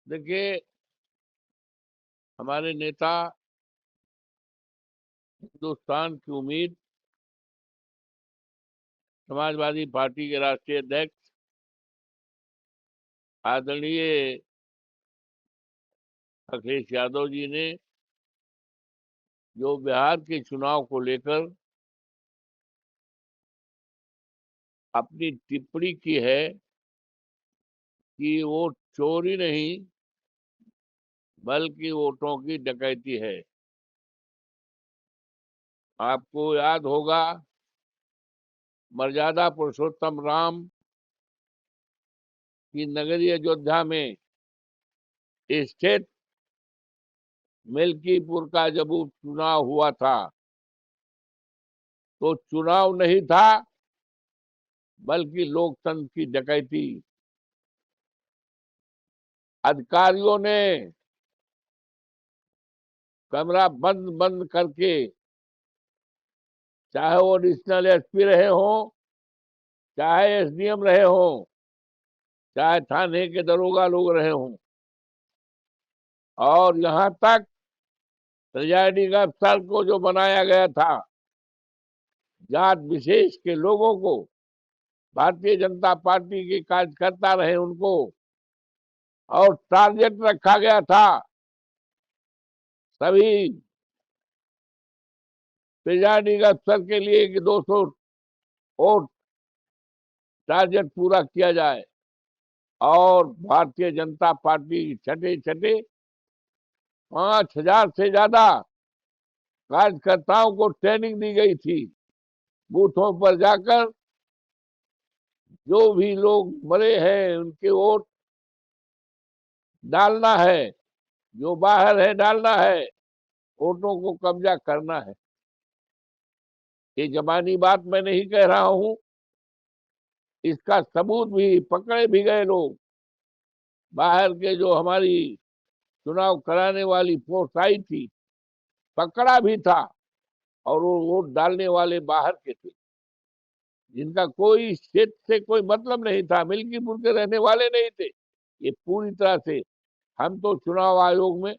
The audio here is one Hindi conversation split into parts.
देखिए, हमारे नेता, हिंदुस्तान की उम्मीद, समाजवादी पार्टी के राष्ट्रीय अध्यक्ष आदरणीय अखिलेश यादव जी ने जो बिहार के चुनाव को लेकर अपनी टिप्पणी की है कि वो चोरी नहीं बल्कि वोटों की डकैती है। आपको याद होगा, मर्यादा पुरुषोत्तम राम की नगरी अयोध्या में स्टेट मिल्कीपुर का जब चुनाव हुआ था तो चुनाव नहीं था बल्कि लोकतंत्र की डकैती। अधिकारियों ने कमरा बंद बंद करके, चाहे वो एडिशनल एसपी रहे हों, चाहे एसडीएम रहे हों, चाहे थाने के दरोगा लोग रहे हों, और यहाँ तक प्रिजाइडिंग अफसर को जो बनाया गया था, जात विशेष के लोगों को, भारतीय जनता पार्टी के कार्यकर्ता रहे उनको, और टारगेट रखा गया था सभी प्रिजाइडिंग अफसर के लिए कि 200 वोट टारगेट पूरा किया जाए। और भारतीय जनता पार्टी छठे छठे 5,000 से ज्यादा कार्यकर्ताओं को ट्रेनिंग दी गई थी। बूथों पर जाकर जो भी लोग मरे हैं उनके वोट डालना है, जो बाहर है डालना है, वोटों को कब्जा करना है। ये जबानी बात मैं नहीं कह रहा हूं, इसका सबूत भी, पकड़े भी गए लोग। बाहर के जो हमारी चुनाव कराने वाली फोर्स आई थी, पकड़ा भी था, और वो वोट डालने वाले बाहर के थे, जिनका कोई क्षेत्र से कोई मतलब नहीं था, मिल्कीपुर के रहने वाले नहीं थे। ये पूरी तरह से, हम तो चुनाव आयोग में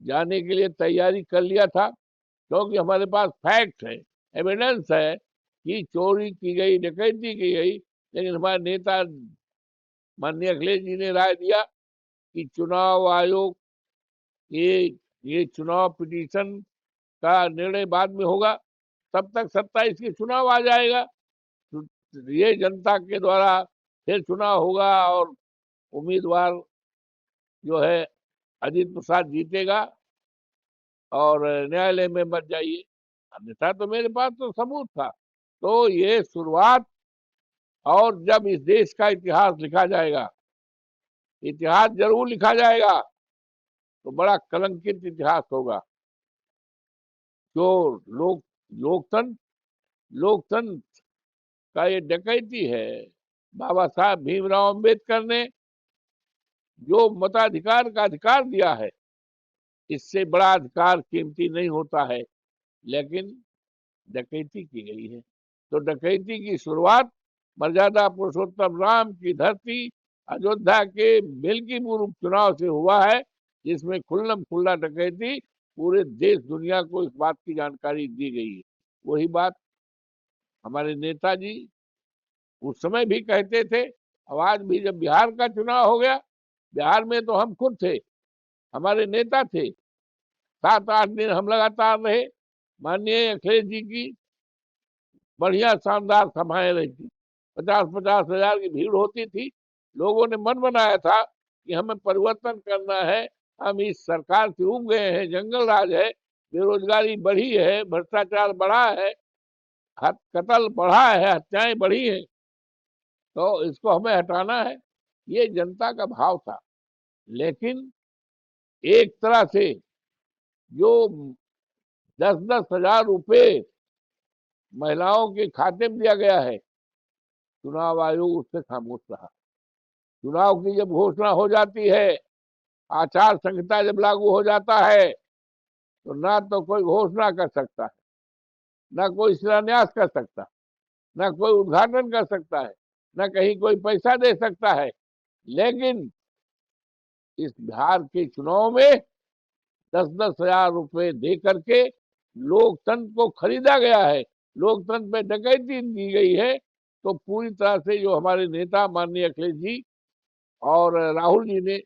जाने के लिए तैयारी कर लिया था, क्योंकि हमारे पास फैक्ट है, एविडेंस है कि चोरी की गई, डकैती की गई। लेकिन हमारे नेता माननीय अखिलेश जी ने राय दिया कि चुनाव आयोग ये चुनाव पिटीशन का निर्णय बाद में होगा, तब तक 27 के चुनाव आ जाएगा, तो ये जनता के द्वारा फिर चुनाव होगा और उम्मीदवार जो है अजीत प्रसाद जीतेगा और न्यायालय में मत जाइए। अन्यथा तो मेरे पास तो सबूत था। तो ये शुरुआत, और जब इस देश का इतिहास लिखा जाएगा, इतिहास जरूर लिखा जाएगा, तो बड़ा कलंकित इतिहास होगा। जो लोकतंत्र लोकतंत्र का ये डकैती है। बाबा साहब भीमराव अंबेडकर ने जो मताधिकार का अधिकार दिया है, इससे बड़ा अधिकार कीमती नहीं होता है, लेकिन डकैती की गई है। तो डकैती की शुरुआत मर्यादा पुरुषोत्तम राम की धरती अयोध्या के मिल्कीपुर उपचुनाव से हुआ है, जिसमें खुल्लम खुल्ला डकैती पूरे देश दुनिया को इस बात की जानकारी दी गई है। वही बात हमारे नेताजी उस समय भी कहते थे, और आज भी। जब बिहार का चुनाव हो गया, बिहार में तो हम खुद थे, हमारे नेता थे, 7-8 दिन हम लगातार रहे। माननीय अखिलेश जी की बढ़िया शानदार सभाएं रही थी, 50-50 हजार की भीड़ होती थी। लोगों ने मन बनाया था कि हमें परिवर्तन करना है, हम इस सरकार से उब गए हैं, जंगल राज है, बेरोजगारी बढ़ी है, भ्रष्टाचार बढ़ा है, कत्ल बढ़ा है, हत्याएं बढ़ी हैं, तो इसको हमें हटाना है। ये जनता का भाव था। लेकिन एक तरह से जो 10-10 हजार रुपए महिलाओं के खाते में दिया गया है, चुनाव आयोग उससे खामोश रहा। चुनाव की जब घोषणा हो जाती है, आचार संहिता जब लागू हो जाता है, तो ना तो कोई घोषणा कर सकता है, ना कोई शिलान्यास कर सकता, ना कोई उद्घाटन कर सकता है, ना कहीं कोई पैसा दे सकता है। लेकिन इस बिहार के चुनाव में 10-10 हजार रुपए दे करके लोकतंत्र को खरीदा गया है, लोकतंत्र पे डकैती की गई है। तो पूरी तरह से जो हमारे नेता माननीय अखिलेश जी और राहुल जी ने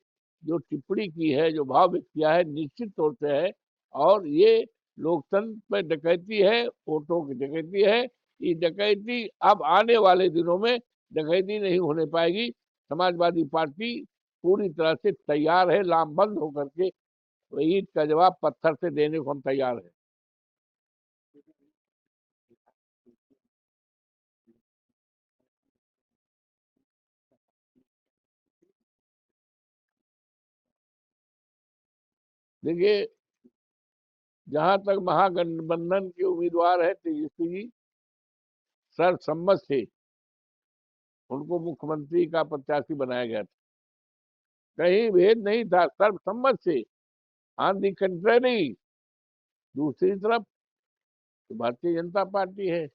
जो टिप्पणी की है, जो भाव व्यक्त किया है, निश्चित तौर से है। और ये लोकतंत्र पे डकैती है, वोटों की डकैती है। ये डकैती अब आने वाले दिनों में डकैती नहीं होने पाएगी। समाजवादी पार्टी पूरी तरह से तैयार है, लामबंद होकर के ईंट का जवाब पत्थर से देने को हम तैयार है। देखिए, जहां तक महागठबंधन के उम्मीदवार है तेजस्वी जी, सर्वसम्मत से उनको मुख्यमंत्री का प्रत्याशी बनाया गया था, कहीं भेद नहीं था, सर्वसम्मत से। ऑन दी कंट्ररी, दूसरी तरफ तो भारतीय जनता पार्टी है,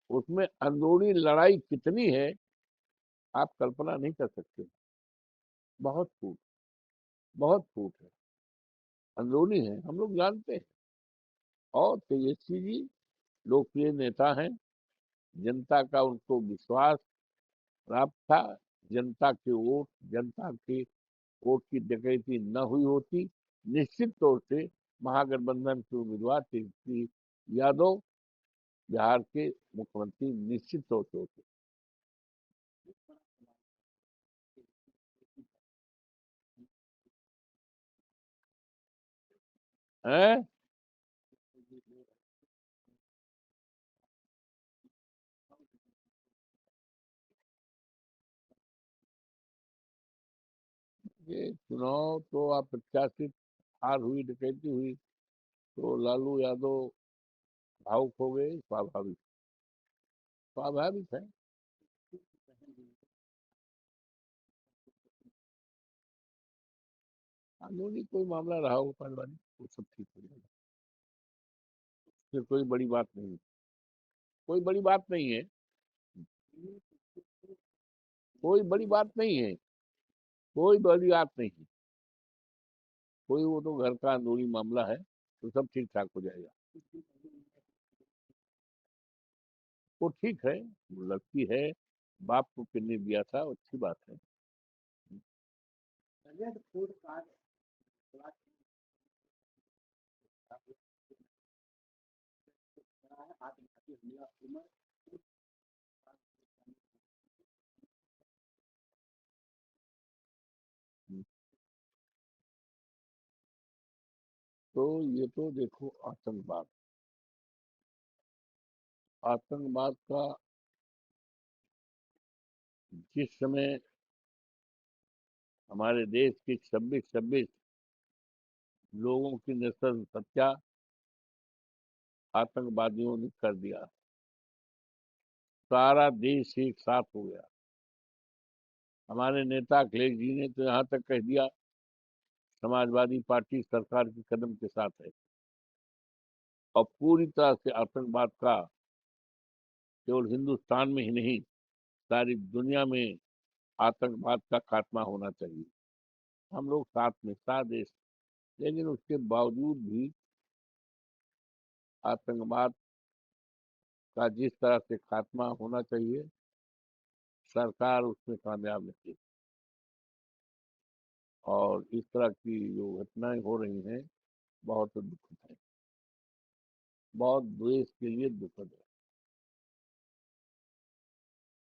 उसमें अंदरूनी लड़ाई कितनी है आप कल्पना नहीं कर सकते। बहुत फूट, बहुत फूट है, अंदरूनी है, हम लोग जानते हैं। और तेजस्वी जी लोकप्रिय नेता हैं, जनता का उनको विश्वास प्राप्त था। जनता के वोट, जनता के वोट की डकैती न हुई होती, निश्चित तौर से महागठबंधन के उम्मीदवार तेजस्वी यादव बिहार के मुख्यमंत्री निश्चित तौर से होते हैं। ये चुनाव तो आप प्रत्याशित, हार हुई, डकैती हुई, तो लालू यादव भावुक हो गए, स्वाभाविक, स्वाभाविक है। कानूनी कोई मामला रहा हो पहलवानी, वो सब ठीक हो जाएगा, फिर कोई बड़ी बात नहीं, कोई बड़ी बात नहीं है, कोई बड़ी बात नहीं है, कोई बड़ी बात नहीं है, कोई, वो तो घर का अंदरूनी मामला है, तो सब ठीक ठाक हो जाएगा। वो ठीक है, लड़की है, बाप को किडनी दिया था, अच्छी बात है। तो ये तो देखो, आतंकवाद, आतंकवाद का जिस समय हमारे देश के 26-26 लोगों की नस्ल हत्या आतंकवादियों ने कर दिया, सारा देश एक साथ हो गया। हमारे नेता अखिलेश जी ने तो यहाँ तक कह दिया, समाजवादी पार्टी सरकार के कदम के साथ है। और पूरी तरह से आतंकवाद का केवल हिंदुस्तान में ही नहीं, सारी दुनिया में आतंकवाद का खात्मा होना चाहिए। हम लोग साथ में, साथ देश, लेकिन उसके बावजूद भी आतंकवाद का जिस तरह से खात्मा होना चाहिए, सरकार उसमें कामयाब नहीं। और इस तरह की जो घटनाएं हो रही हैं, बहुत दुखद है, बहुत देश के लिए दुखद है।